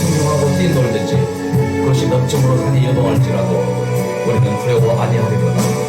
충동하고 뛰놀든지 그것이 넘침으로 산이 여동할지라도 우리는 두려워 아니하리로다.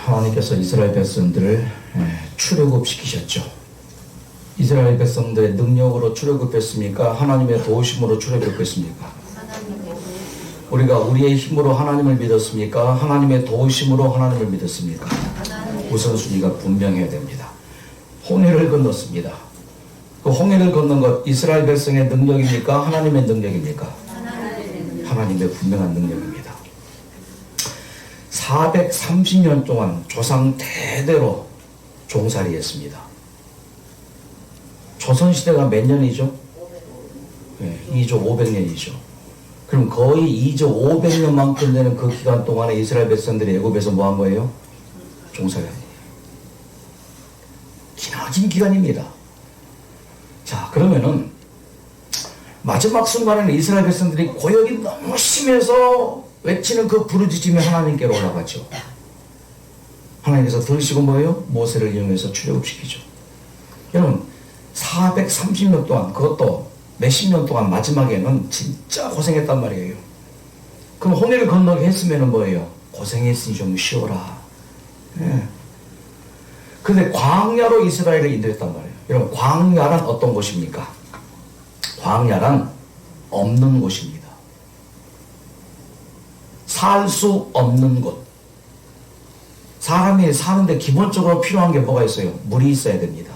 하나님께서 이스라엘 백성들을 출애굽시키셨죠. 이스라엘 백성들의 능력으로 출애굽했습니까? 하나님의 도우심으로 출애굽했습니까? 우리가 우리의 힘으로 하나님을 믿었습니까? 하나님의 도우심으로 하나님을 믿었습니까? 우선순위가 분명해야 됩니다. 홍해를 건넜습니다. 그 홍해를 걷는 것 이스라엘 백성의 능력입니까? 하나님의 능력입니까? 하나님의 분명한 능력입니다. 430년 동안 조상 대대로 종살이했습니다. 조선시대가 몇 년이죠? 네, 2조 500년이죠. 그럼 거의 2조 500년만큼 되는 그 기간 동안에 이스라엘 백성들이 애굽에서 뭐 한 거예요? 종살이합니다. 기나긴 기간입니다. 자, 그러면은 마지막 순간에는 이스라엘 백성들이 고역이 너무 심해서 외치는 그 부르짖음이 하나님께로 올라가죠. 하나님께서 들으시고 뭐예요? 모세를 이용해서 출애굽시키죠. 여러분 430년 동안, 그것도 몇십 년 동안 마지막에는 진짜 고생했단 말이에요. 그럼 홍해를 건너게 했으면 뭐예요? 고생했으니 좀 쉬어라. 예. 근데 광야로 이스라엘을 인도했단 말이에요. 여러분 광야란 어떤 곳입니까? 광야란 없는 곳입니다. 살 수 없는 곳. 사람이 사는데 기본적으로 필요한 게 뭐가 있어요? 물이 있어야 됩니다.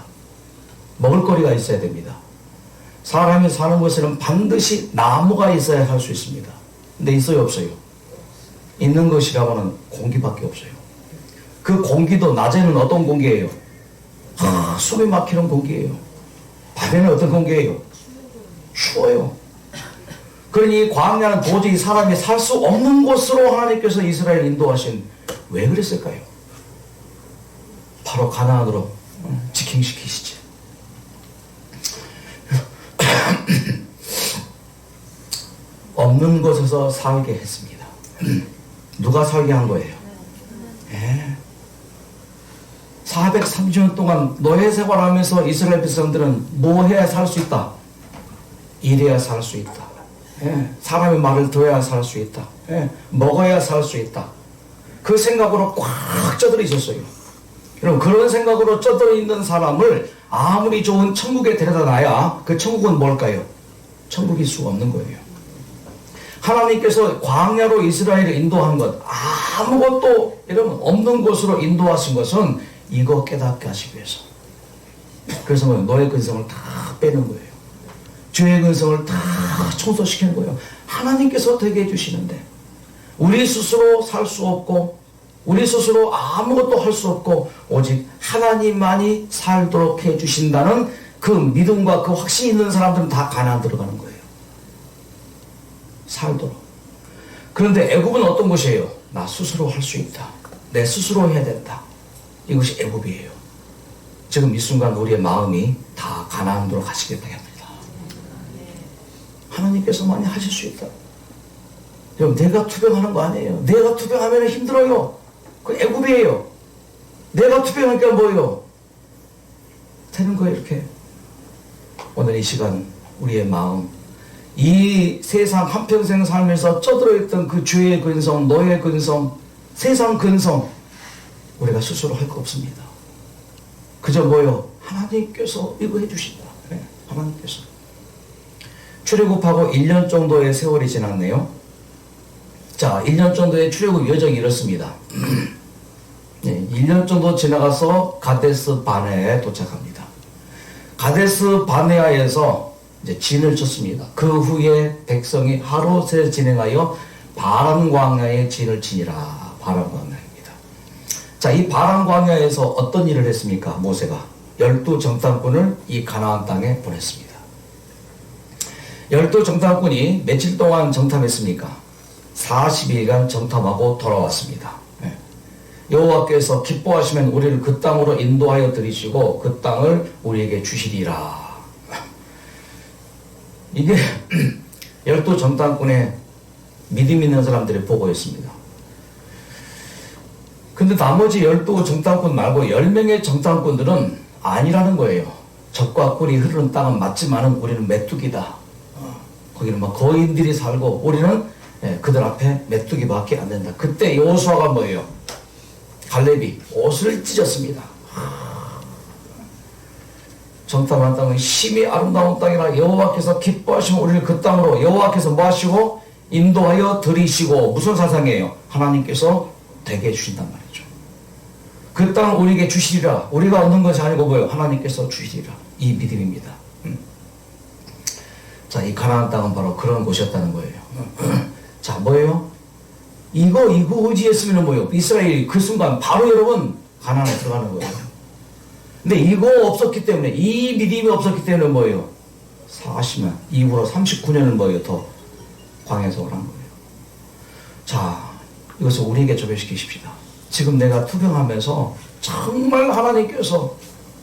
먹을거리가 있어야 됩니다. 사람이 사는 곳에는 반드시 나무가 있어야 살 수 있습니다. 근데 있어요, 없어요? 있는 것이라고는 공기밖에 없어요. 그 공기도 낮에는 어떤 공기예요? 숨이 막히는 공기예요. 밤에는 어떤 공기예요? 추워요. 그러니 광야는 도저히 사람이 살 수 없는 곳으로 하나님께서 이스라엘을 인도하신, 왜 그랬을까요? 바로 가나안으로 직행시키시지. 없는 곳에서 살게 했습니다. 누가 살게 한 거예요? 예. 430년 동안 노예 생활하면서 이스라엘 백성들은 뭐 해야 살 수 있다? 일해야 살 수 있다. 예. 사람의 말을 들어야 살 수 있다. 예. 먹어야 살 수 있다. 그 생각으로 꽉 쪄들어 있었어요. 여러분, 그런 생각으로 쪄들어 있는 사람을 아무리 좋은 천국에 데려다 놔야 그 천국은 뭘까요? 천국일 수가 없는 거예요. 하나님께서 광야로 이스라엘을 인도한 것, 아무것도 여러분 없는 곳으로 인도하신 것은 이거 깨닫게 하시기 위해서. 그래서 너의 근성을 다 빼는 거예요. 죄의 근성을 다 청소시키는 거예요. 하나님께서 되게 해주시는데 우리 스스로 살 수 없고 우리 스스로 아무것도 할 수 없고 오직 하나님만이 살도록 해주신다는 그 믿음과 그 확신이 있는 사람들은 다 가나안 들어가는 거예요. 살도록. 그런데 애굽은 어떤 곳이에요? 나 스스로 할 수 있다. 내 스스로 해야 된다. 이것이 애굽이에요. 지금 이 순간 우리의 마음이 다 가나안으로 가시게 됩니다. 하나님께서만이 하실 수 있다. 여러분, 내가 투병하는 거 아니에요. 내가 투병하면 힘들어요. 그 애굽이에요. 내가 투병하니까 뭐예요? 되는 거예요, 이렇게. 오늘 이 시간 우리의 마음, 이 세상 한평생 살면서 쪄들어있던 그 죄의 근성, 너의 근성, 세상 근성, 우리가 스스로 할 거 없습니다. 그저 뭐요? 하나님께서 이거 해주신다. 네, 하나님께서. 출애굽하고 1년 정도의 세월이 지났네요. 자, 1년 정도의 출애굽 여정이 이렇습니다. 네, 1년 정도 지나가서 가데스 바네아에 도착합니다. 가데스 바네아에서 이제 진을 쳤습니다. 그 후에 백성이 하루 새 진행하여 바람 광야에 진을 치니라. 바람 광야입니다. 자, 이 바람 광야에서 어떤 일을 했습니까? 모세가 12정탐꾼을 이 가나안 땅에 보냈습니다. 12정탐꾼이 며칠 동안 정탐했습니까? 40일간 정탐하고 돌아왔습니다. 네. 여호와께서 기뻐하시면 우리를 그 땅으로 인도하여 들이시고 그 땅을 우리에게 주시리라. 이게 12정탐꾼의 믿음 있는 사람들의 보고였습니다. 근데 나머지 12정탐꾼 말고 10명의 정탐꾼들은 아니라는 거예요. 적과 꿀이 흐르는 땅은 맞지만은 우리는 메뚜기다. 거기는 막 거인들이 살고 우리는 그들 앞에 메뚜기밖에 안 된다. 그때 여호수아가 뭐예요? 갈렙이 옷을 찢었습니다. 정탐한 땅은 심히 아름다운 땅이라 여호와께서 기뻐하시면 우리를 그 땅으로 여호와께서 뭐 하시고 인도하여 들이시고, 무슨 사상이에요? 하나님께서 되게 해주신단 말이죠. 그 땅을 우리에게 주시리라. 우리가 얻는 것이 아니고 뭐예요? 하나님께서 주시리라. 이 믿음입니다. 이 가나안 땅은 바로 그런 곳이었다는 거예요. 자, 뭐예요? 이거 의지했으면 뭐예요? 이스라엘이 그 순간 바로 여러분 가나안에 들어가는 거예요. 근데 이거 없었기 때문에, 이 믿음이 없었기 때문에 뭐예요? 40년 이후로 39년은 뭐예요? 더 광야 생활을 한 거예요. 자, 이것을 우리에게 적용시키십시다. 지금 내가 투병하면서 정말 하나님께서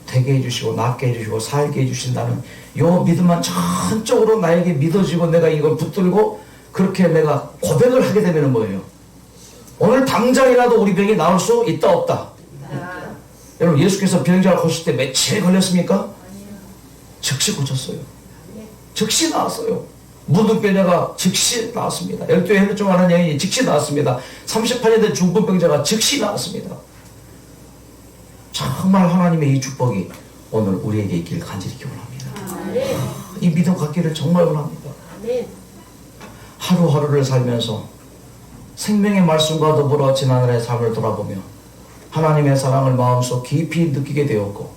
되게 해주시고 낫게 해주시고 살게 해주신다는 요 믿음만 전적으로 나에게 믿어지고 내가 이걸 붙들고 그렇게 내가 고백을 하게 되면 뭐예요? 오늘 당장이라도 우리 병이 나을 수 있다 없다? 여러분, 예수께서 병자를 고칠 때 며칠 걸렸습니까? 즉시 고쳤어요. 즉시 나았어요. 무등병자가 즉시 나았습니다. 12회 혈증 하는 여인이 즉시 나았습니다. 38년 된 중풍병자가 즉시 나았습니다. 정말 하나님의 이 축복이 오늘 우리에게 있기를 간절히 기원합니다. 이 믿음 갖기를 정말 원합니다. 하루하루를 살면서 생명의 말씀과 더불어 지난날의 삶을 돌아보며 하나님의 사랑을 마음속 깊이 느끼게 되었고,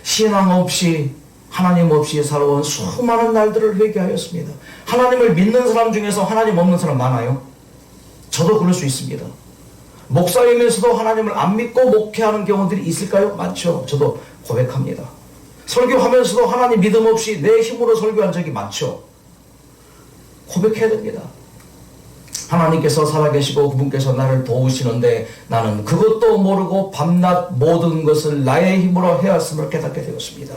신앙 없이 하나님 없이 살아온 수많은 날들을 회개하였습니다. 하나님을 믿는 사람 중에서 하나님 없는 사람 많아요. 저도 그럴 수 있습니다. 목사이면서도 하나님을 안 믿고 목회하는 경우들이 있을까요? 많죠. 저도 고백합니다. 설교하면서도 하나님 믿음 없이 내 힘으로 설교한 적이 많죠. 고백해야 됩니다. 하나님께서 살아계시고 그분께서 나를 도우시는데 나는 그것도 모르고 밤낮 모든 것을 나의 힘으로 해왔음을 깨닫게 되었습니다.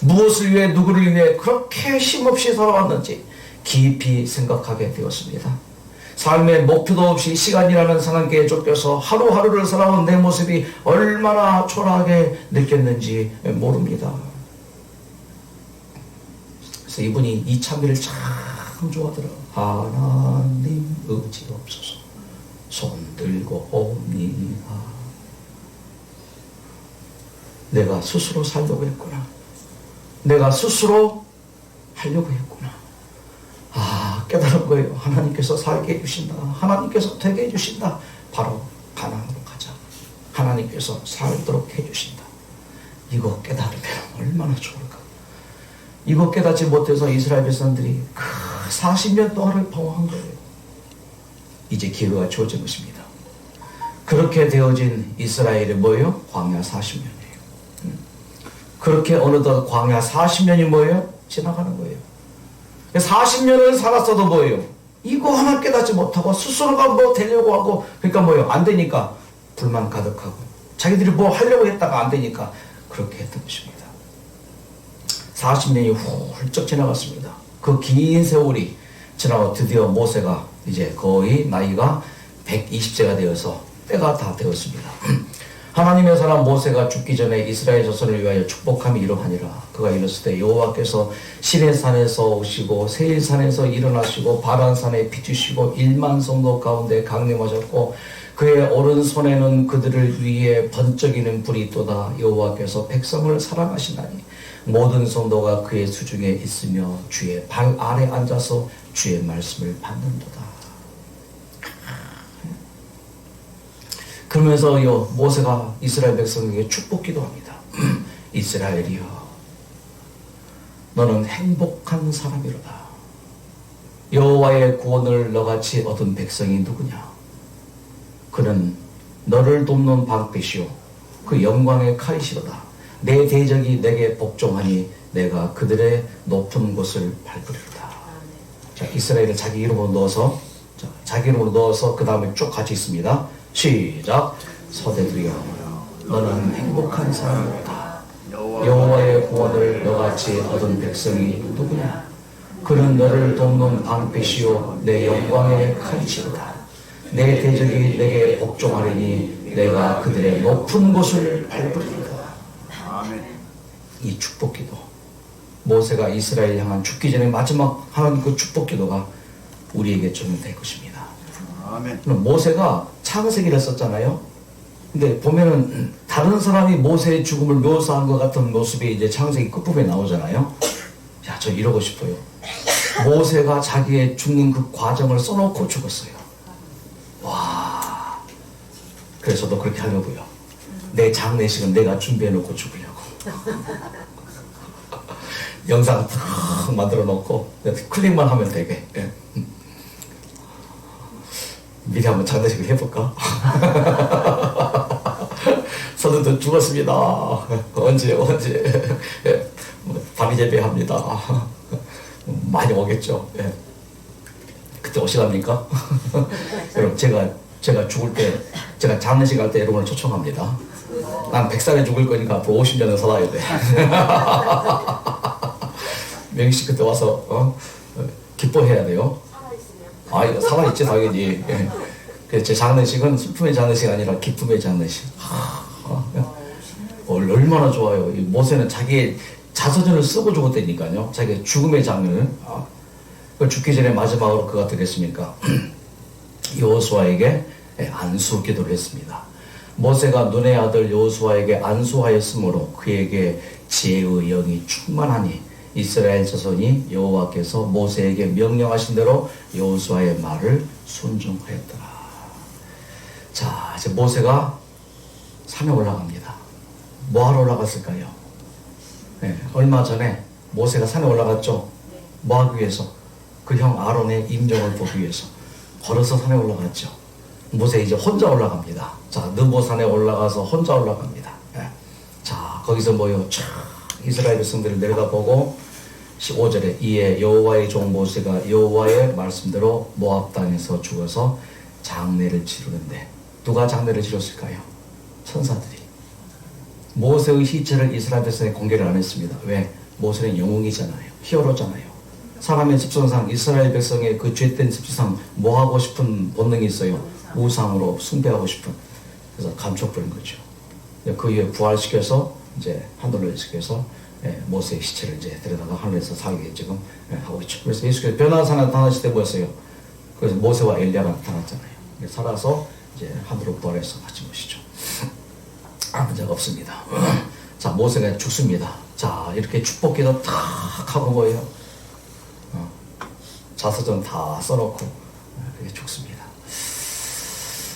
무엇을 위해 누구를 위해 그렇게 힘없이 살아왔는지 깊이 생각하게 되었습니다. 삶의 목표도 없이 시간이라는 상한계에 쫓겨서 하루하루를 살아온 내 모습이 얼마나 초라하게 느꼈는지 모릅니다. 그래서 이분이 이 찬미를 참 좋아하더라고요. 하나님 의지 없어서 손들고 옵니다. 내가 스스로 살려고 했구나. 내가 스스로 하려고 했구나. 깨달은 거예요. 하나님께서 살게 해주신다. 하나님께서 되게 해주신다. 바로 가나안으로 가자. 하나님께서 살도록 해주신다. 이거 깨달으면 얼마나 좋을까. 이거 깨닫지 못해서 이스라엘 백성들이 그 40년 동안을 방황한 거예요. 이제 기회가 주어진 것입니다. 그렇게 되어진 이스라엘이 뭐예요? 광야 40년이에요. 그렇게 어느덧 광야 40년이 뭐예요? 지나가는 거예요. 40년을 살았어도 뭐예요? 이거 하나 깨닫지 못하고 스스로가 뭐 되려고 하고, 그러니까 뭐예요? 안 되니까 불만 가득하고, 자기들이 뭐 하려고 했다가 안 되니까 그렇게 했던 것입니다. 40년이 훌쩍 지나갔습니다. 그 긴 세월이 지나고 드디어 모세가 이제 거의 나이가 120세가 되어서 때가 다 되었습니다. 하나님의 사람 모세가 죽기 전에 이스라엘 자손을 위하여 축복함이 이러하니라. 그가 이르시되 여호와께서 시내산에서 오시고 세일산에서 일어나시고 바란산에 비추시고 1만 성도 가운데 강림하셨고 그의 오른손에는 그들을 위해 번쩍이는 불이 있도다. 여호와께서 백성을 사랑하시나니 모든 성도가 그의 수중에 있으며 주의 발 아래 앉아서 주의 말씀을 받는도다. 그러면서 모세가 이스라엘 백성에게 축복 기도합니다. 이스라엘이여, 너는 행복한 사람이로다. 여호와의 구원을 너같이 얻은 백성이 누구냐? 그는 너를 돕는 방패시오 그 영광의 칼이시로다. 내 대적이 내게 복종하니 내가 그들의 높은 곳을 밟으리로다. 자, 이스라엘을 자기 이름으로 넣어서, 자기 이름으로 넣어서 그 다음에 쭉 같이 있습니다. 시작. 서대들이여, 너는 행복한 사람이로다. 여호와의 구원을 너같이 얻은 백성이 누구냐? 그는 너를 돕는 방패시오 내 영광의 칼이시로다. 내 대적이 내게 복종하리니 내가 그들의 높은 곳을 밟으리로다. 이 축복기도, 모세가 이스라엘 향한 죽기 전에 마지막 하는 그 축복기도가 우리에게 적용될 것입니다. 아멘. 모세가 창세기를 썼잖아요. 근데 보면은 다른 사람이 모세의 죽음을 묘사한 것 같은 모습이 이제 창세기 끝부분에 나오잖아요. 야, 저 이러고 싶어요. 모세가 자기의 죽는 그 과정을 써놓고 죽었어요. 와. 그래서 저도 그렇게 하려고요. 내 장례식은 내가 준비해놓고 죽으려고. 영상 탁 탁 만들어 놓고 클릭만 하면 되게. 예. 미리 한번 장례식을 해볼까? 선생도 죽었습니다. 언제 예. 밤이 재배합니다. 많이 오겠죠. 예. 그때 오시랍니까? 여러분 제가 죽을 때 제가 장례식 할 때 여러분을 초청합니다. 난 100살에 죽을 거니까 앞으로 50년은 살아야 돼. 명식 그때 와서 기뻐해야 돼요. 아, 살아있지 당연히. 예. 그래서 제 장례식은 슬픔의 장례식이 아니라 기쁨의 장례식. 얼마나 좋아요. 모세는 자기의 자서전을 쓰고 죽었다니까요. 자기의 죽음의 장면을. 죽기 전에 마지막으로 그가 드렸습니까? 여호수아에게 안수 기도를 했습니다. 모세가 눈의 아들 여호수아에게 안수하였으므로 그에게 지혜의 영이 충만하니 이스라엘 자손이 여호와께서 모세에게 명령하신 대로 여호수아의 말을 순종하였더라. 자, 이제 모세가 산에 올라갑니다. 뭐하러 올라갔을까요? 네, 얼마 전에 모세가 산에 올라갔죠. 뭐하기 위해서? 그 형 아론의 임종을 보기 위해서 걸어서 산에 올라갔죠. 모세 이제 혼자 올라갑니다. 자, 느보산에 올라가서 혼자 올라갑니다. 네. 자, 거기서 뭐요? 이스라엘 백성들을 내려다보고 15절에 이에 여호와의 종 모세가 여호와의 말씀대로 모압 땅에서 죽어서 장례를 치르는데 누가 장례를 치렀을까요? 천사들이. 모세의 시체를 이스라엘 백성에 공개를 안 했습니다. 왜? 모세는 영웅이잖아요. 히어로잖아요. 사람의 습성상 이스라엘 백성의 그 죄된 습성 뭐 하고 싶은 본능이 있어요. 우상으로 숭배하고 싶은. 그래서 감춰버린 거죠. 그 이후에 부활시켜서 이제 하늘로 시켜서 모세의 시체를 이제 데려다가 하늘에서 살게 지금 하고 있죠. 그래서 예수께서 변화산에 나타나실 때 뭐였어요? 그래서 모세와 엘리야가 나타났잖아요. 살아서 이제 하늘로 부활해서 같이 모시죠. 아무 적 없습니다. 자, 모세가 죽습니다. 자, 이렇게 축복기도 탁 하고 뭐예요? 자서전 다 써놓고 이렇게 죽습니다.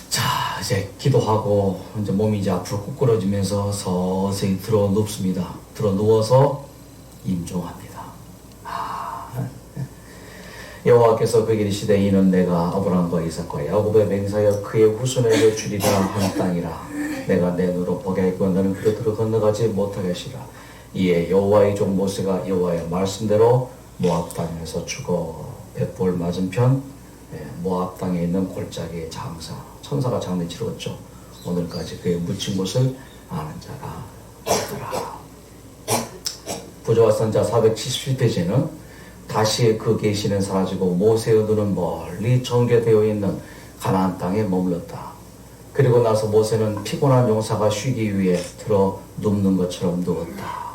자, 이제 기도하고 이제 몸이 이제 앞으로 꾸꾸러지면서 서서히 들어 눕습니다. 들어 누워서 임종합니다. 여호와께서 그에게 이르시되 이는 내가 아브라함과 이삭과 야곱에 맹세하여 그의 후손에게 주리라 한 땅이라. 내가 내 눈으로 보게 하였고 너는 그릇으로 건너가지 못하게 하시라. 이에 여호와의 종 모세가 여호와의 말씀대로 모압 땅에서 죽어 벳볼 맞은편 모압 땅에 있는 골짜기의 장사 천사가 장례 치렀죠. 오늘까지 그의 묻힌 곳을 아는 자가 없더라. 부조와 선자 477페이지는 다시 그 계시는 사라지고 모세의 눈은 멀리 전개되어 있는 가나안 땅에 머물렀다. 그리고 나서 모세는 피곤한 용사가 쉬기 위해 들어 눕는 것처럼 누웠다.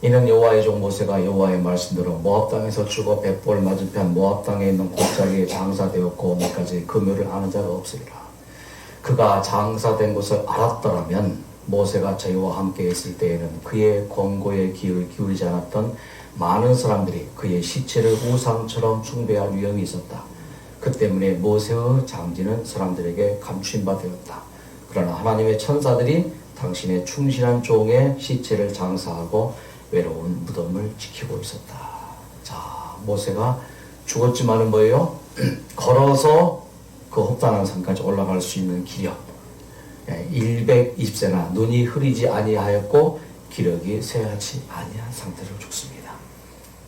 이는 여호와의 종 모세가 여호와의 말씀대로 모압 땅에서 죽어 벳볼 맞은편 모압 땅에 있는 골짜기에 장사되었고 오늘까지 그 묘를 아는 자가 없으리라. 그가 장사된 것을 알았더라면 모세가 저희와 함께 있을 때에는 그의 권고에 귀를 기울이지 않았던 많은 사람들이 그의 시체를 우상처럼 숭배할 위험이 있었다. 그 때문에 모세의 장지는 사람들에게 감추임바 되었다. 그러나 하나님의 천사들이 당신의 충실한 종의 시체를 장사하고 외로운 무덤을 지키고 있었다. 자, 모세가 죽었지만은 뭐예요? 걸어서 그 혹단한 산까지 올라갈 수 있는 기력 120세나 눈이 흐리지 아니하였고 기력이 쇠하지 아니한 상태로 죽습니다.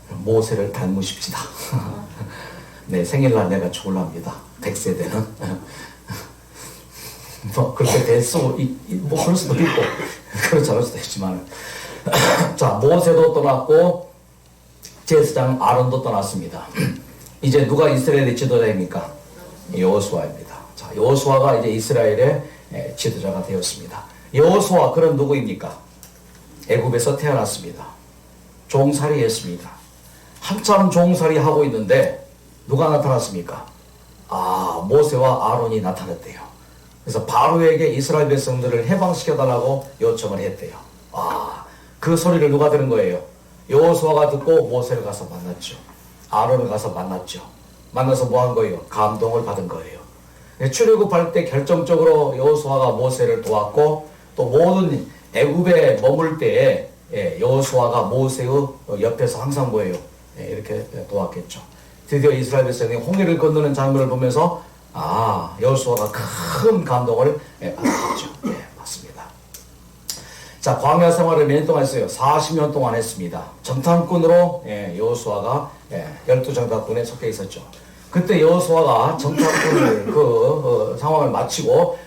모세를 닮으십시다. 네, 생일날 내가 죽을랍니다. 100세 되는. 뭐 그렇게 됐어. 뭐 그럴 수도 있고 그렇지 않을 수도 있지만 자, 모세도 떠났고 제사장 아론도 떠났습니다. 이제 누가 이스라엘의 지도자입니까? 여호수아입니다. 자, 여호수아가 이제 이스라엘의 지도자가 되었습니다. 여호수아 그런 누구입니까? 애굽에서 태어났습니다. 종살이 했습니다. 한참 종살이 하고 있는데 누가 나타났습니까? 모세와 아론이 나타났대요. 그래서 바로에게 이스라엘 백성들을 해방시켜달라고 요청을 했대요. 그 소리를 누가 들은 거예요? 여호수아가 듣고 모세를 가서 만났죠. 아론을 가서 만났죠. 만나서 뭐 한 거예요? 감동을 받은 거예요. 출애굽할 때 결정적으로 여호수아가 모세를 도왔고 또 모든 애굽에 머물 때에 여호수아가 모세의 옆에서 항상 뭐예요? 이렇게 도왔겠죠. 드디어 이스라엘 백성이 홍해를 건너는 장면을 보면서 여호수아가 큰 감동을 받았죠. 맞습니다. 자, 광야 생활을 몇 년 동안 했어요? 40년 동안 했습니다. 정탐꾼으로 여호수아가 12정탐꾼에 속해 있었죠. 그때 여호수아가 정탐꾼을 상황을 마치고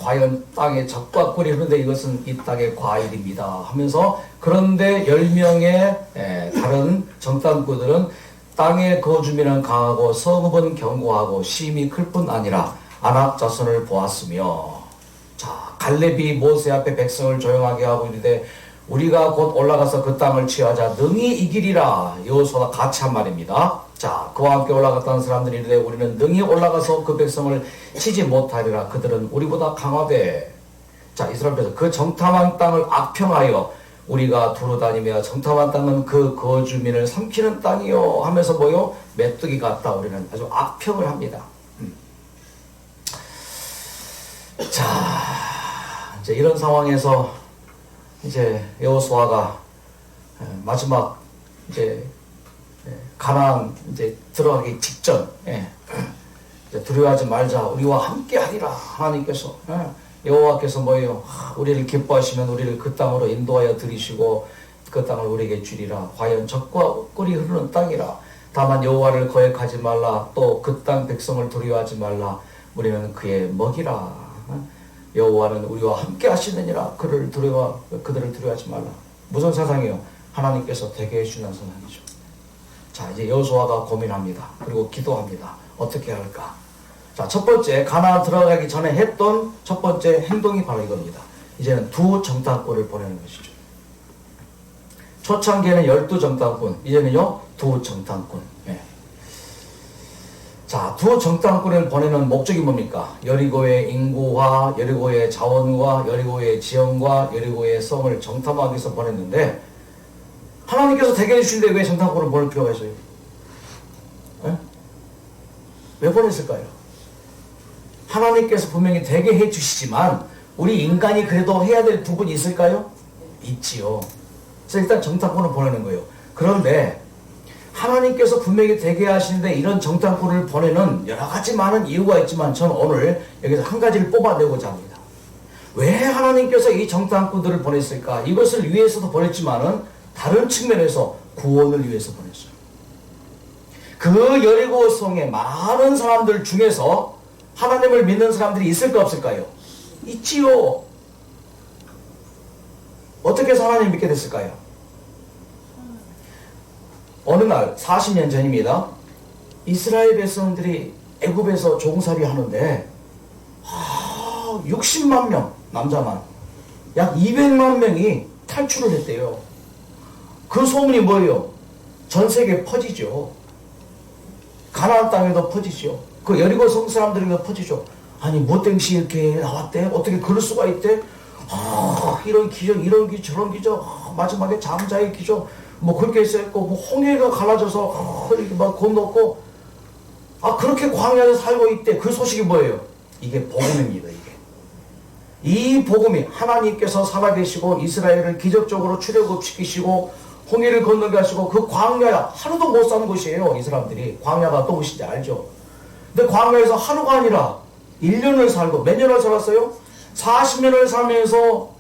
과연 땅에 적과 꿀이 흐르는데 이것은 이 땅의 과일입니다 하면서, 그런데 10명의 다른 정탐꾼들은 땅의 거주민은 강하고 성읍은 견고하고 심이 클 뿐 아니라 아낙 자손을 보았으며, 자, 갈렙이 모세 앞에 백성을 조용하게 하고 이르되 우리가 곧 올라가서 그 땅을 취하자 능히 이기리라. 여호수아가 같이 한 말입니다. 자, 그와 함께 올라갔다는 사람들이 이르되 우리는 능히 올라가서 그 백성을 치지 못하리라. 그들은 우리보다 강하되. 자, 이스라엘에서 그 정탐한 땅을 악평하여 우리가 두루다니며 정탐한 땅은 그 거주민을 삼키는 땅이요 하면서 뭐요? 메뚜기 같다. 우리는 아주 악평을 합니다. 자, 이제 이런 상황에서 이제 여호수아가 마지막 이제 가나안 이제 들어가기 직전, 이제 두려워하지 말자, 우리와 함께 하리라. 하나님께서, 여호와께서 뭐예요? 우리를 기뻐하시면 우리를 그 땅으로 인도하여 들이시고 그 땅을 우리에게 주리라. 과연 적과 꿀이 흐르는 땅이라. 다만 여호와를 거역하지 말라. 또 그 땅 백성을 두려워하지 말라. 우리는 그의 먹이라. 여호와는 우리와 함께 하시느니라. 그들을 두려워하지 말라. 무슨 사상이요? 하나님께서 되게 해주는 사상이죠. 자, 이제 여호수아가 고민합니다. 그리고 기도합니다. 어떻게 할까? 자, 첫 번째, 가나안 들어가기 전에 했던 첫 번째 행동이 바로 이겁니다. 이제는 두 정탐꾼을 보내는 것이죠. 초창기에는 12정탐꾼, 이제는요, 두 정탐꾼. 자, 두 정탐꾼을 보내는 목적이 뭡니까? 여리고의 인구와, 여리고의 자원과, 여리고의 지형과, 여리고의 성을 정탐하기 위해서 보냈는데, 하나님께서 되게 해주신데 왜 정탐꾼을 보낼 필요가 있어요? 왜 보냈을까요? 하나님께서 분명히 되게 해주시지만 우리 인간이 그래도 해야 될 부분이 있을까요? 있지요. 그래서 일단 정탐꾼을 보내는 거예요. 그런데 하나님께서 분명히 되게 하시는데 이런 정탐꾼을 보내는 여러 가지 많은 이유가 있지만 저는 오늘 여기서 한 가지를 뽑아내고자 합니다. 왜 하나님께서 이 정탐꾼들을 보냈을까? 이것을 위해서도 보냈지만은 다른 측면에서 구원을 위해서 보냈어요. 그 여리고 성에 많은 사람들 중에서 하나님을 믿는 사람들이 있을까 없을까요? 있지요. 어떻게 해서 하나님 믿게 됐을까요? 어느 날 40년 전입니다. 이스라엘 백성들이 애굽에서 종살이 하는데 60만 명 남자만 약 200만 명이 탈출을 했대요. 그 소문이 뭐예요? 전 세계에 퍼지죠. 가나안 땅에도 퍼지죠. 그 여리고 성 사람들에게도 퍼지죠. 아니 뭐 땡시 이렇게 나왔대? 어떻게 그럴 수가 있대? 이런 기적, 이런 기적, 저런 기적, 마지막에 장자의 기적, 뭐 그렇게 했었고, 뭐 홍해가 갈라져서 이렇게 막 건넜고, 그렇게 광야에 살고 있대. 그 소식이 뭐예요? 이게 복음입니다. 이 복음이 하나님께서 살아계시고 이스라엘을 기적적으로 출애굽시키시고 홍해를 건너게 하시고 그 광야야 하루도 못 사는 곳이에요. 이 사람들이 광야가 어떤 곳인지 알죠. 근데 광야에서 하루가 아니라 1년을 살고 몇 년을 살았어요? 40년을 살면서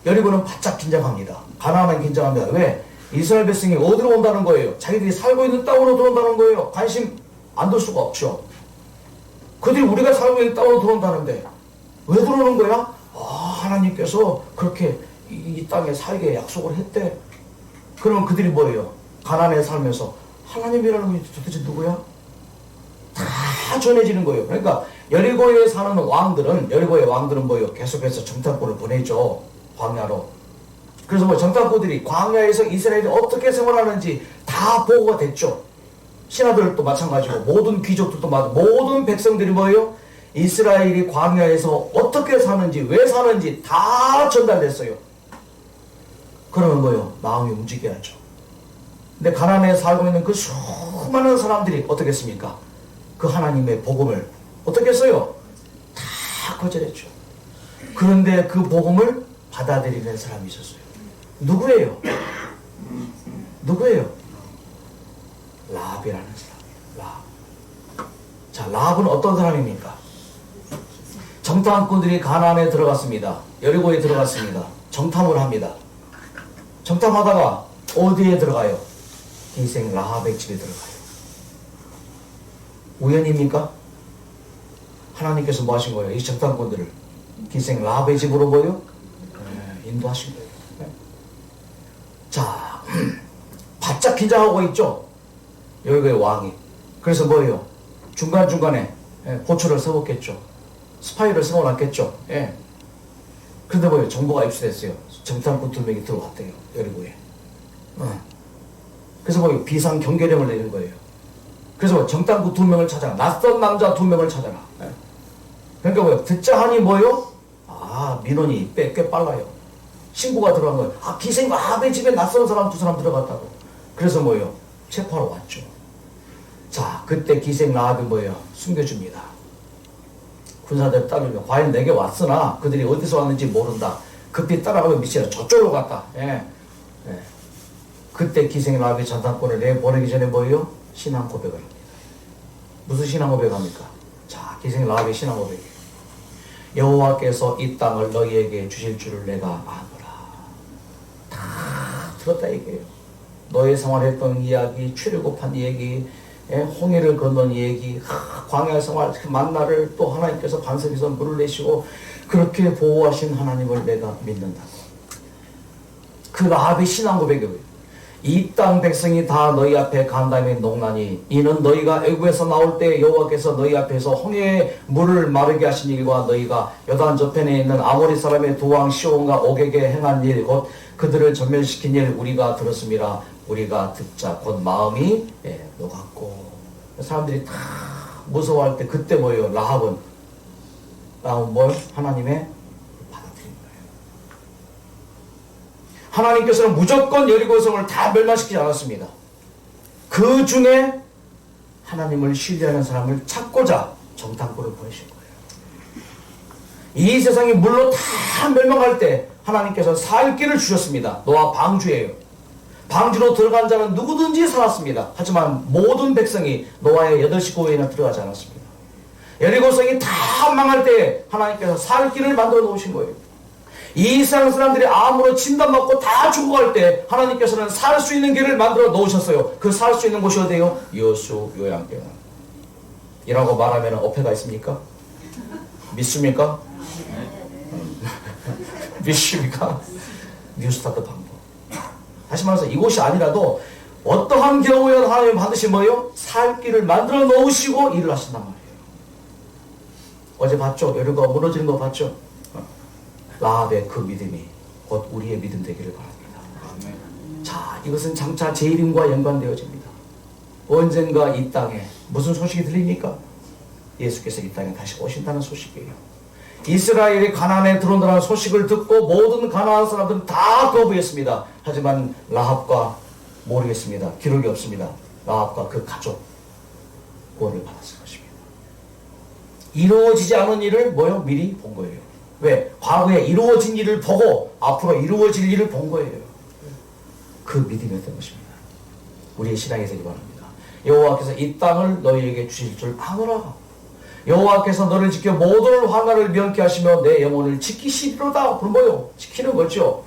여리고는 바짝 긴장합니다. 가나안은 긴장합니다. 왜? 이스라엘 백성이 어디로 온다는 거예요? 자기들이 살고 있는 땅으로 들어온다는 거예요. 관심 안 둘 수가 없죠. 그들이 우리가 살고 있는 땅으로 들어온다는데 왜 들어오는 거야? 하나님께서 그렇게 이 땅에 살게 약속을 했대. 그러면 그들이 뭐예요? 가나안에 살면서 하나님이라는 분이 도대체 누구야? 다 전해지는 거예요. 그러니까 여리고에 사는 여리고의 왕들은 뭐예요? 계속해서 정탐꾼을 보내죠. 광야로. 그래서 뭐 정탐꾼들이 광야에서 이스라엘이 어떻게 생활하는지 다 보고가 됐죠. 신하들도 마찬가지고 모든 귀족들도 모든 백성들이 뭐예요? 이스라엘이 광야에서 어떻게 사는지 왜 사는지 다 전달됐어요. 그러면 뭐예요? 마음이 움직여야죠. 근데 가나안에 살고 있는 그 수많은 사람들이 어떻게 했습니까? 그 하나님의 복음을 어떻게 했어요? 다 거절했죠. 그런데 그 복음을 받아들이는 사람이 있었어요. 누구예요? 누구예요? 라합이라는 사람. 라합. 자, 라합은 어떤 사람입니까? 정탐꾼들이 가나안에 들어갔습니다. 여리고에 들어갔습니다. 정탐을 합니다. 정탐하다가 어디에 들어가요? 기생 라합의 집에 들어가요. 우연입니까? 하나님께서 뭐 하신 거예요? 이 정탐꾼들을 기생 라합의 집으로 뭐요? 인도하신 거예요. 네. 자, 바짝 긴장하고 있죠? 여기가 왕이. 그래서 뭐예요? 중간중간에 보초를 세웠겠죠. 스파이를 세워놨겠죠. 예. 그런데 뭐예요? 정보가 입수됐어요. 정탐꾼 2명이 들어왔대요. 여리고에. 그래서 뭐예요? 비상 경계령을 내린 거예요. 그래서 정탐꾼 2명을 찾아라. 낯선 남자 2명을 찾아라. 예. 그러니까 뭐예요? 듣자 하니 뭐예요? 아, 민원이 꽤 빨라요. 신고가 들어간 거예요. 아, 기생 라합의 집에 낯선 사람 2사람 들어갔다고. 그래서 뭐예요? 체포하러 왔죠. 자, 그때 기생 라합이 뭐예요? 숨겨줍니다. 군사들 따르면 과연 내게 왔으나 그들이 어디서 왔는지 모른다. 급히 따라가면 미치라. 저쪽으로 갔다. 예. 예. 그때 기생 라합이 전탄권을 내보내기 전에 뭐예요? 신앙 고백을 합니다. 무슨 신앙 고백합니까? 자, 기생 라합의 신앙 고백이에요. 여호와께서 이 땅을 너희에게 주실 줄을 내가 아노라. 다 들었다 얘기해요. 너의 생활했던 이야기, 출애굽한 얘기, 홍해를 건넌 얘기, 광야 생활, 만나를 또 하나님께서 반석에서 물을 내시고 그렇게 보호하신 하나님을 내가 믿는다고. 그 라합의 신앙 고백이에요. 이 땅 백성이 다 너희 앞에 간담이 녹나니 이는 너희가 애굽에서 나올 때 여호와께서 너희 앞에서 홍해의 물을 마르게 하신 일과 너희가 요단 저편에 있는 아모리 사람의 두 왕 시온과 옥에게 행한 일 곧 그들을 전멸시킨 일 우리가 들었습니다. 우리가 듣자 곧 마음이 녹았고. 사람들이 다 무서워할 때 그때 뭐예요? 라합은 뭘? 하나님의 받아들인 거예요. 하나님께서는 무조건 여리고성을 다 멸망시키지 않았습니다. 그 중에 하나님을 신뢰하는 사람을 찾고자 정탐꾼을 보내신 거예요. 이 세상이 물로 다 멸망할 때 하나님께서 살 길을 주셨습니다. 노아 방주예요. 방주로 들어간 자는 누구든지 살았습니다. 하지만 모든 백성이 노아의 8식구에는 들어가지 않았습니다. 여리고성이 다 망할 때 하나님께서 살 길을 만들어 놓으신 거예요. 이 세상 사람들이 암으로 진단받고 다 죽어갈 때 하나님께서는 살 수 있는 길을 만들어 놓으셨어요. 그 살 수 있는 곳이 어디예요? 여수 요양병원 이라고 말하면 어폐가 있습니까? 믿습니까? 믿습니까? 뉴스타트 방법. 다시 말해서 이곳이 아니라도 어떠한 경우에 하나님은 반드시 뭐예요? 살 길을 만들어 놓으시고 일을 하신단 말이에요. 어제 봤죠? 여리고가 무너지는 거 봤죠? 라합의 그 믿음이 곧 우리의 믿음 되기를 바랍니다. 자, 이것은 장차 제 이름과 연관되어집니다. 언젠가 이 땅에 무슨 소식이 들립니까? 예수께서 이 땅에 다시 오신다는 소식이에요. 이스라엘이 가나안에 들어온다는 소식을 듣고 모든 가나안 사람들은 다 거부했습니다. 하지만 라합과 모르겠습니다. 기록이 없습니다. 라합과 그 가족 구원을 받았을 것입니다. 이루어지지 않은 일을 뭐요? 미리 본 거예요. 왜? 과거에 이루어진 일을 보고 앞으로 이루어질 일을 본 거예요. 그 믿음이었던 것입니다. 우리의 신앙이 되기 바랍니다. 여호와께서 이 땅을 너희에게 주실 줄 아노라. 여호와께서 너를 지켜 모든 환난을 면케 하시며 내 영혼을 지키시리로다. 그럼 뭐요? 지키는 거죠.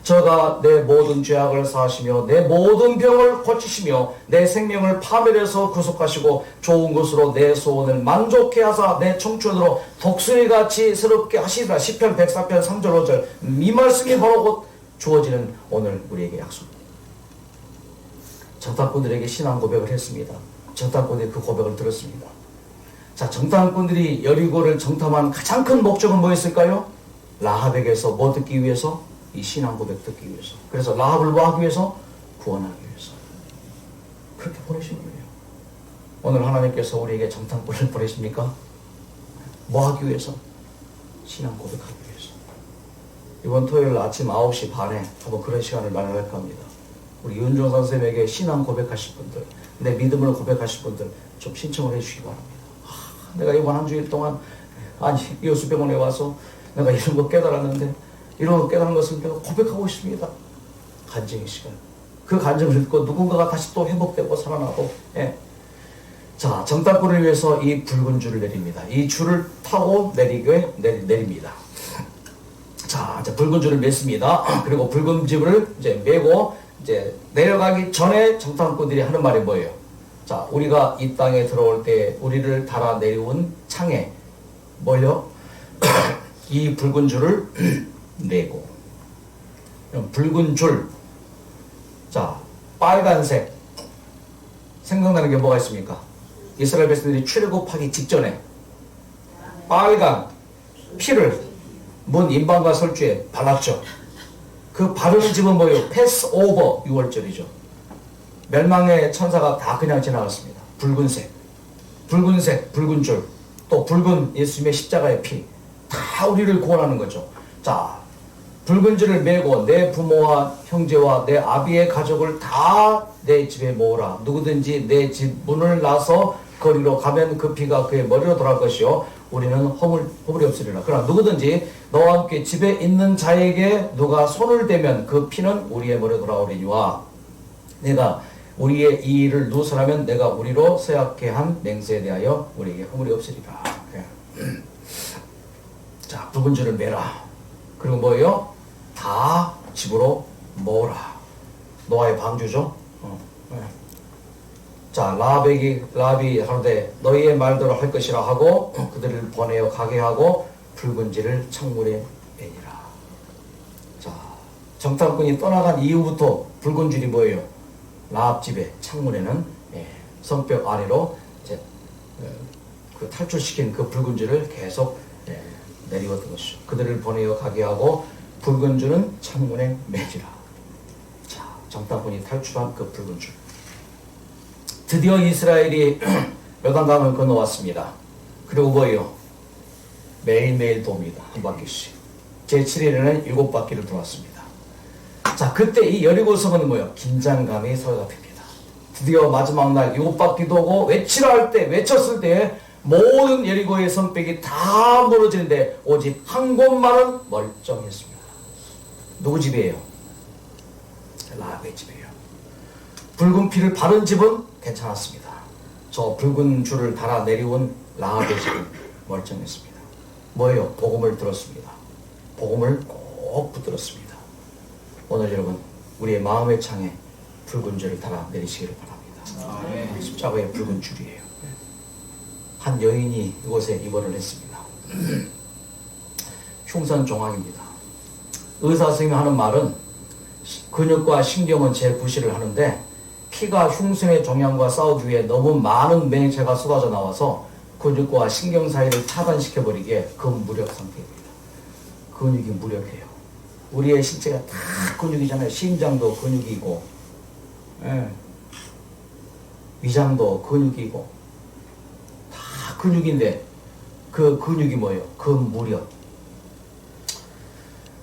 저가 내 모든 죄악을 사하시며 내 모든 병을 고치시며 내 생명을 파멸해서 구속하시고 좋은 것으로 내 소원을 만족해 하사 내 청춘으로 독수리같이 새롭게 하시리라. 시편 104편 3절 5절 이 말씀이 바로 곧 주어지는 오늘 우리에게 약속입니다. 정탐꾼들에게 신앙 고백을 했습니다. 정탐꾼들이 그 고백을 들었습니다. 자, 정탐꾼들이 여리고를 정탐한 가장 큰 목적은 뭐였을까요? 라합에게서 뭐 듣기 위해서? 이 신앙 고백 듣기 위해서. 그래서 라합을 뭐 하기 위해서? 구원하기 위해서. 그렇게 보내신 거예요. 오늘 하나님께서 우리에게 정탐꾼을 보내십니까? 뭐 하기 위해서? 신앙 고백하기 위해서. 이번 토요일 아침 9시 반에 한번 그런 시간을 마련할까 합니다. 우리 윤종 선생님에게 신앙 고백하실 분들, 내 믿음을 고백하실 분들 좀 신청을 해주시기 바랍니다. 내가 이번 한 주일 동안 여수병원에 와서 내가 이런 거 깨달았는데 이런 거 깨달은 것을 내가 고백하고 싶습니다. 간증의 시간. 그 간증을 듣고 누군가가 다시 또 회복되고 살아나고. 예. 자, 정탐꾼을 위해서 이 붉은 줄을 내립니다. 이 줄을 타고 내립니다. 자, 이제 붉은 줄을 맸습니다. 그리고 붉은 집을 이제 메고 이제 내려가기 전에 정탐꾼들이 하는 말이 뭐예요? 자, 우리가 이 땅에 들어올 때 우리를 달아 내려온 창에 뭐요? 이 붉은 줄을 내고. 붉은 줄. 자, 빨간색. 생각나는 게 뭐가 있습니까? 이스라엘 백성들이 출애굽하기 직전에 빨간 피를 문 인방과 설주에 발랐죠. 그 바르는 집은 뭐예요? 패스오버 6월절이죠. 멸망의 천사가 다 그냥 지나갔습니다. 붉은색, 붉은 줄, 또 붉은 예수님의 십자가의 피, 다 우리를 구원하는 거죠. 자, 붉은 줄을 메고 내 부모와 형제와 내 아비의 가족을 다 내 집에 모으라. 누구든지 내 집 문을 나서 거리로 가면 그 피가 그의 머리로 돌아갈 것이요 우리는 허물이 없으리라. 그러나 누구든지 너와 함께 집에 있는 자에게 누가 손을 대면 그 피는 우리의 머리로 돌아오리니와 내가 우리의 이 일을 누설하면 내가 우리로 서약케 한 맹세에 대하여 우리에게 허물이 없으리라. 자, 붉은 줄을 매라. 그리고 뭐예요? 다 집으로 모으라. 노아의 방주죠. 자, 라합이 하루되 너희의 말대로 할 것이라 하고 그들을 보내어 가게 하고 붉은 줄을 창문에 매니라. 자, 정탐꾼이 떠나간 이후부터 붉은 줄이 뭐예요? 라합 집의 창문에는 성벽 아래로 이제 그 탈출시킨 그 붉은 줄을 계속 내리웠던 것이죠. 그들을 보내어 가게 하고 붉은 줄은 창문에 매니라. 자, 정탐꾼이 탈출한 그 붉은 줄. 드디어 이스라엘이 요단강을 건너왔습니다. 그리고 뭐예요? 매일매일 돕니다. 한 바퀴씩. 제7일에는 7바퀴를 돌았습니다. 자, 그때 이 여리고성은 뭐예요? 긴장감이 서갑힙니다. 드디어 마지막 날 7바퀴 도고 외치라 할 때, 외쳤을 때 모든 여리고의 성벽이 다 무너지는데 오직 한 곳만은 멀쩡했습니다. 누구 집이에요? 라합의 집이에요. 붉은 피를 바른 집은 괜찮았습니다. 저 붉은 줄을 달아 내려온 라합의 집은 멀쩡했습니다. 뭐예요? 복음을 들었습니다. 복음을 꼭 붙들었습니다. 오늘 여러분 우리의 마음의 창에 붉은 줄을 달아 내리시기를 바랍니다. 십자가의 붉은 줄이에요. 한 여인이 이곳에 입원을 했습니다. 흉선 종양입니다. 의사 선생님이 하는 말은 근육과 신경은 재부시를 하는데 피가 흉순의 종양과 싸우기 위해 너무 많은 맹체가 쏟아져 나와서 근육과 신경 사이를 차단시켜버리기에 근무력 상태입니다. 근육이 무력해요. 우리의 신체가 다 근육이잖아요. 심장도 근육이고, 위장도 근육이고, 다 근육인데 그 근육이 뭐예요? 근무력.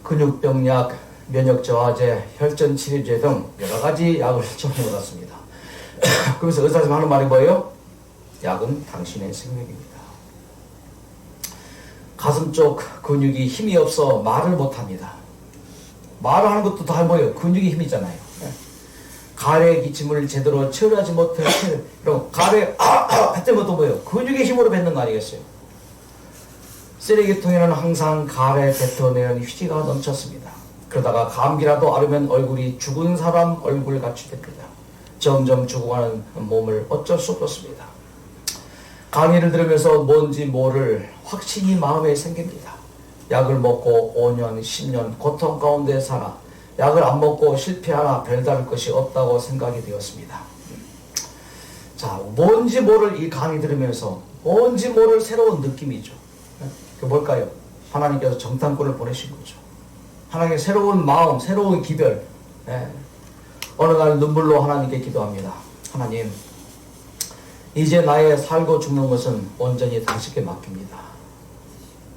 근육병약, 면역저하제, 혈전치료제 등 여러가지 약을 처방받았습니다. 그래서 의사선생님 하는 말이 뭐예요? 약은 당신의 생명입니다. 가슴 쪽 근육이 힘이 없어 말을 못합니다. 말을 하는 것도 다 뭐예요? 근육이 힘이잖아요. 가래의 기침을 제대로 처리하지 못해 이런 가래 뱉는 것도 뭐예요? 근육의 힘으로 뱉는 거 아니겠어요? 쓰레기통에는 항상 가래 뱉어내는 휴지가 넘쳤습니다. 그러다가 감기라도 앓으면 얼굴이 죽은 사람 얼굴 같이 됩니다. 점점 죽어가는 몸을 어쩔 수 없었습니다. 강의를 들으면서 뭔지 모를 확신이 마음에 생깁니다. 약을 먹고 5년, 10년 고통 가운데 살아 약을 안 먹고 실패하나 별다를 것이 없다고 생각이 되었습니다. 자, 뭔지 모를 이 강의 들으면서 뭔지 모를 새로운 느낌이죠. 그게 뭘까요? 하나님께서 정탐꾼을 보내신 거죠. 하나님의 새로운 마음, 새로운 기별. 어느 날 눈물로 하나님께 기도합니다. 하나님, 이제 나의 살고 죽는 것은 온전히 당신께 맡깁니다.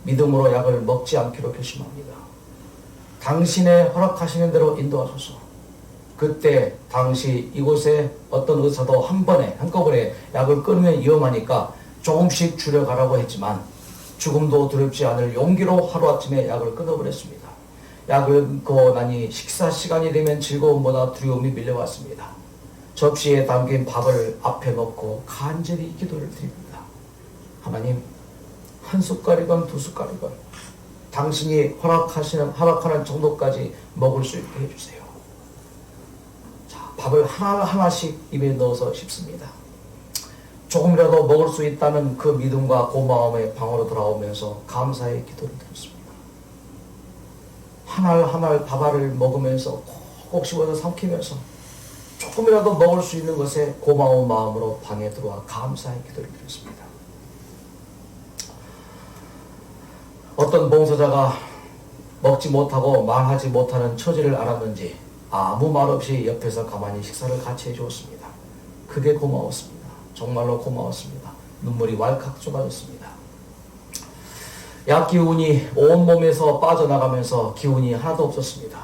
믿음으로 약을 먹지 않기로 결심합니다. 당신의 허락하시는 대로 인도하소서. 그때 당시 이곳에 어떤 의사도 한꺼번에 약을 끊으면 위험하니까 조금씩 줄여가라고 했지만 죽음도 두렵지 않을 용기로 하루아침에 약을 끊어버렸습니다. 야근고 나니 식사 시간이 되면 즐거움보다 두려움이 밀려왔습니다. 접시에 담긴 밥을 앞에 놓고 간절히 기도를 드립니다. 하나님, 한 숟갈이건 두 숟갈이건 당신이 허락하는 정도까지 먹을 수 있게 해주세요. 자, 밥을 하나하나씩 입에 넣어서 씹습니다. 조금이라도 먹을 수 있다는 그 믿음과 고마움의 방으로 돌아오면서 감사의 기도를 드렸습니다. 한 알 한 알 밥알을 먹으면서 꼭 씹어서 삼키면서 조금이라도 먹을 수 있는 것에 고마운 마음으로 방에 들어와 감사의 기도를 드렸습니다. 어떤 봉사자가 먹지 못하고 말하지 못하는 처지를 알았는지 아무 말 없이 옆에서 가만히 식사를 같이 해주었습니다. 그게 고마웠습니다. 정말로 고마웠습니다. 눈물이 왈칵 쏟아졌습니다. 약 기운이 온몸에서 빠져나가면서 기운이 하나도 없었습니다.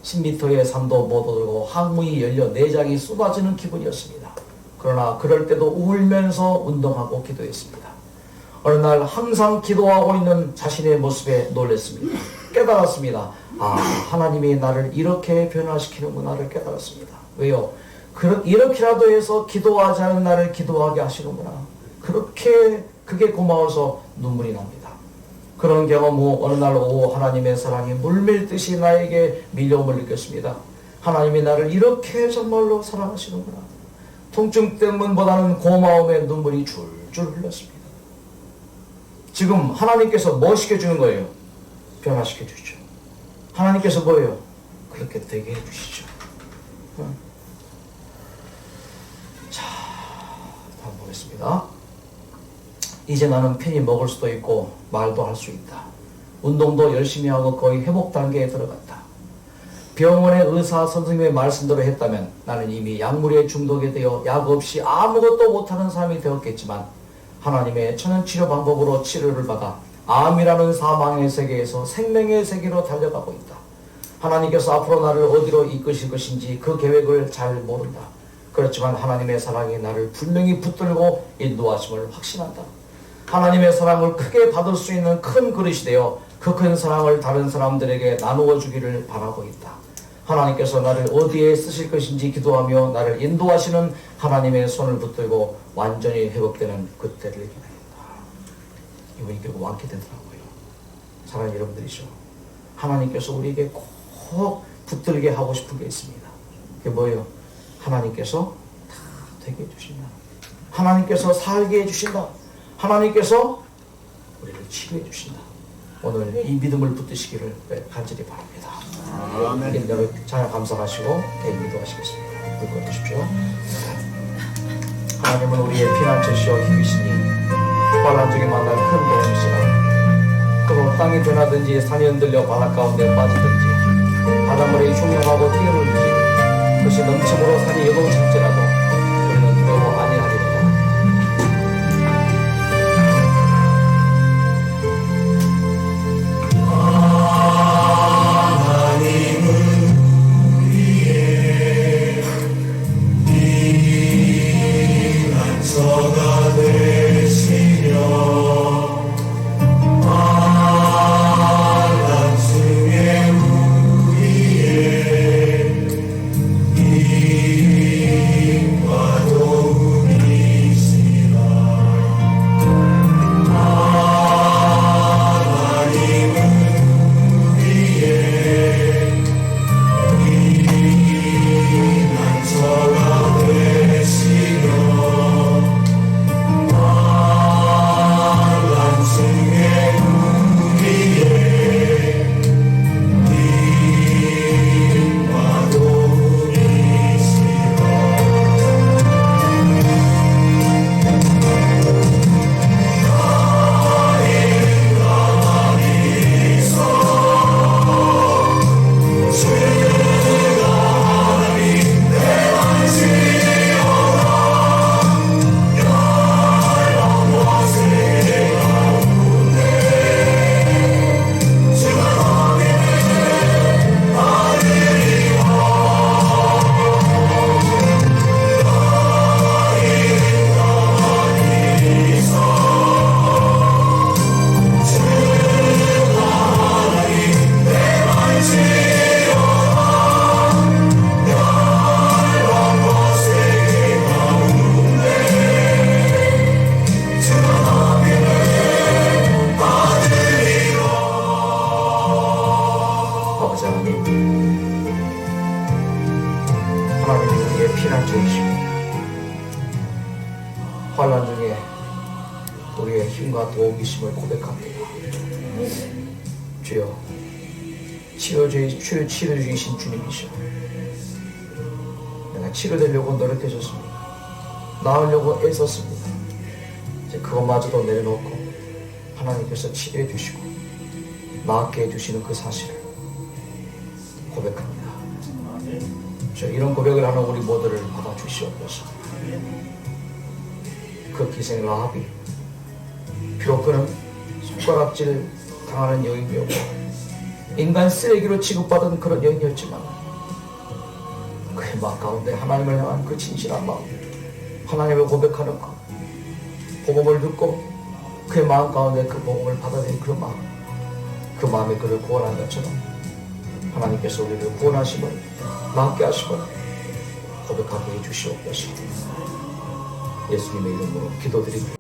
10m의 산도 못 오르고 항문이 열려 내장이 쏟아지는 기분이었습니다. 그러나 그럴 때도 울면서 운동하고 기도했습니다. 어느 날 항상 기도하고 있는 자신의 모습에 놀랐습니다. 깨달았습니다. 하나님이 나를 이렇게 변화시키는구나를 깨달았습니다. 왜요? 이렇게라도 해서 기도하지 않은 나를 기도하게 하시는구나. 그게 고마워서 눈물이 납니다. 그런 경험 후 어느 날 오후 하나님의 사랑이 물밀듯이 나에게 밀려옴을 느꼈습니다. 하나님이 나를 이렇게 정말로 사랑하시는구나. 통증 때문보다는 고마움의 눈물이 줄줄 흘렀습니다. 지금 하나님께서 뭐 시켜주는 거예요? 변화시켜 주시죠. 하나님께서 뭐예요? 그렇게 되게 해주시죠. 자, 다음 보겠습니다. 이제 나는 편히 먹을 수도 있고 말도 할 수 있다. 운동도 열심히 하고 거의 회복 단계에 들어갔다. 병원의 의사 선생님의 말씀대로 했다면 나는 이미 약물에 중독이 되어 약 없이 아무것도 못하는 사람이 되었겠지만 하나님의 천연치료 방법으로 치료를 받아 암이라는 사망의 세계에서 생명의 세계로 달려가고 있다. 하나님께서 앞으로 나를 어디로 이끄실 것인지 그 계획을 잘 모른다. 그렇지만 하나님의 사랑이 나를 분명히 붙들고 인도하심을 확신한다. 하나님의 사랑을 크게 받을 수 있는 큰 그릇이 되어 그 큰 사랑을 다른 사람들에게 나누어 주기를 바라고 있다. 하나님께서 나를 어디에 쓰실 것인지 기도하며 나를 인도하시는 하나님의 손을 붙들고 완전히 회복되는 그때를 기다린다. 이분이 결국 완쾌되더라고요. 사랑하는 여러분들이죠. 하나님께서 우리에게 꼭 붙들게 하고 싶은 게 있습니다. 그게 뭐예요? 하나님께서 다 되게 해주신다. 하나님께서 살게 해주신다. 하나님께서 우리를 치료해 주신다. 오늘 이 믿음을 붙드시기를 간절히 바랍니다. 아멘. 여러분 찬양 감사하시고 대기도 하시겠습니다. 불 꺼주십시오. 하나님은 우리의 피난처시오 힘이시니 환난 중에 만날 큰 도움이시라. 그로 땅이 변하든지 산이 흔들려 바다 가운데 빠지든지 바닷물이 흉흉하고 뛰어놀든지 그것이 넘침으로 산이 여동칠지라도 우리는 두려워 아니하리로다. 환난 중에 우리의 힘과 도움이심을 고백합니다. 주여, 치료주이신 주님이시여, 내가 치료되려고 노력해줬습니다. 나으려고 애썼습니다. 이제 그것마저도 내려놓고 하나님께서 치료해 주시고 낫게 해주시는 그 사실을 고백합니다. 이런 고백을 하는 우리 모두를 받아주시옵소서. 그 기생 라합이 비록 그는 손가락질 당하는 여인이었고 인간 쓰레기로 취급받은 그런 여인이었지만 그의 마음 가운데 하나님을 향한 그 진실한 마음, 하나님을 고백하는 것, 복음을 듣고 그의 마음 가운데 그 복음을 받아들인 그 마음, 그 마음이 그를 구원한 것처럼 하나님께서 우리를 구원하심을, 낫게 하심을 고백하게 해주시옵소서. 예수님의 이름으로 기도드립니다.